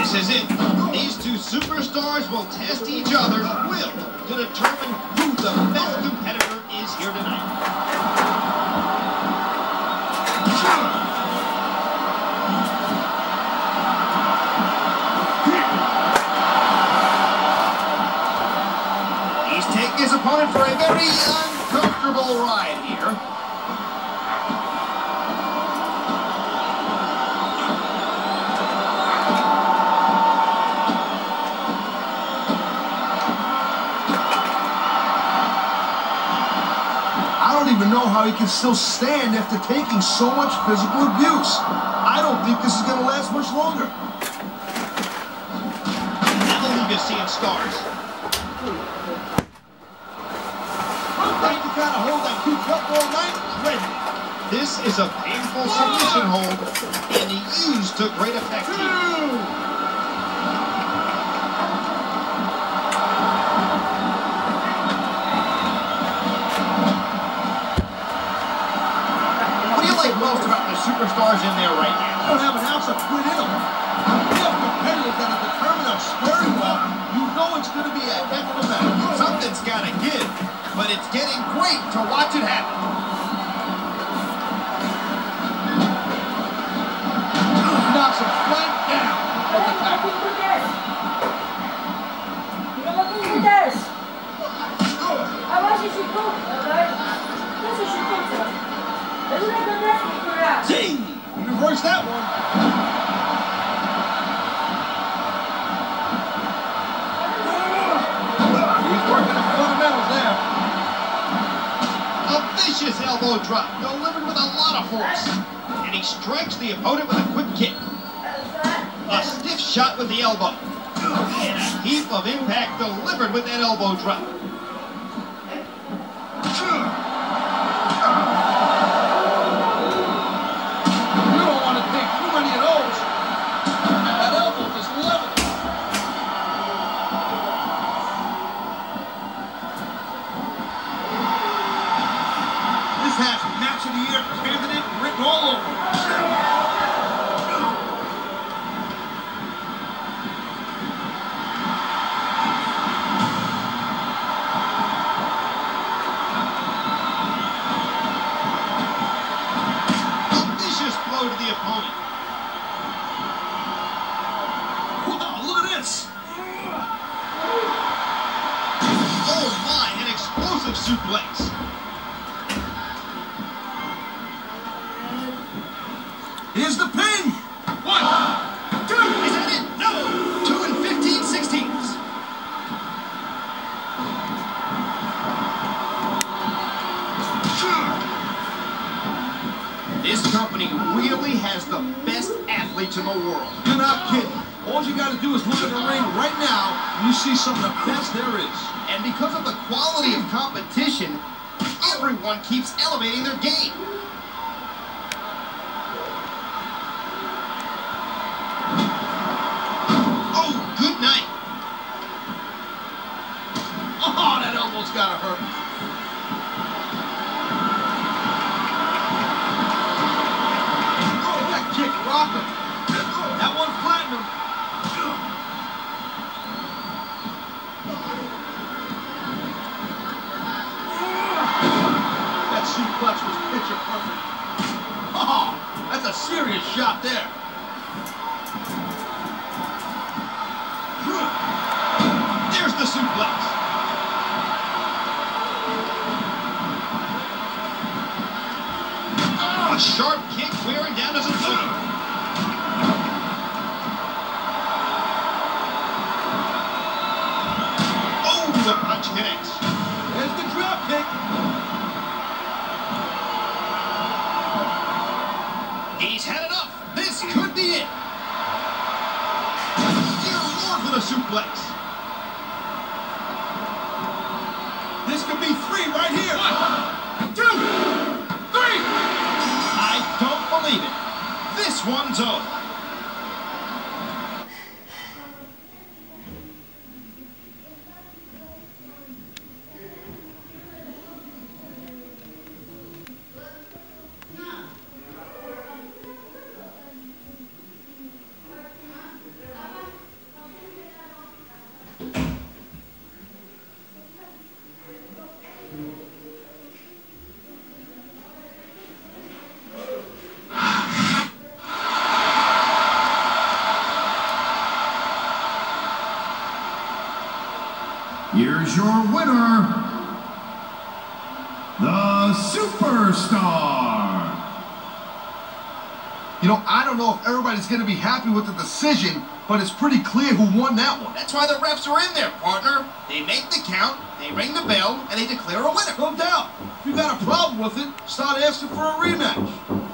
This is it. These two superstars will test each other's will to determine who the best competitor is here tonight. He's taking his opponent for a very uncomfortable ride here. I don't even know how he can still stand after taking so much physical abuse. I don't think this is going to last much longer. That'll leave you seeing scars. Trying to kind of hold that huge up all night. Ready. This is a painful submission hold, and he used to great effect here. Most about the superstars in there right now. They don't have an ounce of quit in them. We have competitors that are determined on swearing well. You know it's going to be a heck of a match. Something's got to give, but it's getting great to watch it happen. Knocks him flat down with the tackle. Gee! Reverse that one. He's working the fundamentals there. A vicious elbow drop, delivered with a lot of force. And he strikes the opponent with a quick kick. A stiff shot with the elbow. And a heap of impact delivered with that elbow drop. Match of the year candidate written all over. A vicious blow to the opponent. Wow, look at this. Oh my, an explosive suplex. Here's the pin! 1, 2, is that it? No! 2 and 15/16. This company really has the best athletes in the world. You're not kidding. All you got to do is look at the ring right now, and you see some of the best there is. And because of the quality of competition, everyone keeps elevating their game. Oh, that elbow's gotta hurt. Oh, that kick rocked him. That one flattened him. That suplex was picture perfect. Oh, that's a serious shot there. There's the suplex. A sharp kick wearing down his opponent. Oh, the punch connects. There's the drop kick. He's had enough. This could be it. Dear Lord, with a suplex. This could be 3 right here. 1, 2, 3. I don't believe it. This one's over. Here's your winner, the Superstar. You know, I don't know if everybody's going to be happy with the decision, but it's pretty clear who won that one. That's why the refs are in there, partner. They make the count, they ring the bell, and they declare a winner. No doubt. If you got a problem with it, start asking for a rematch.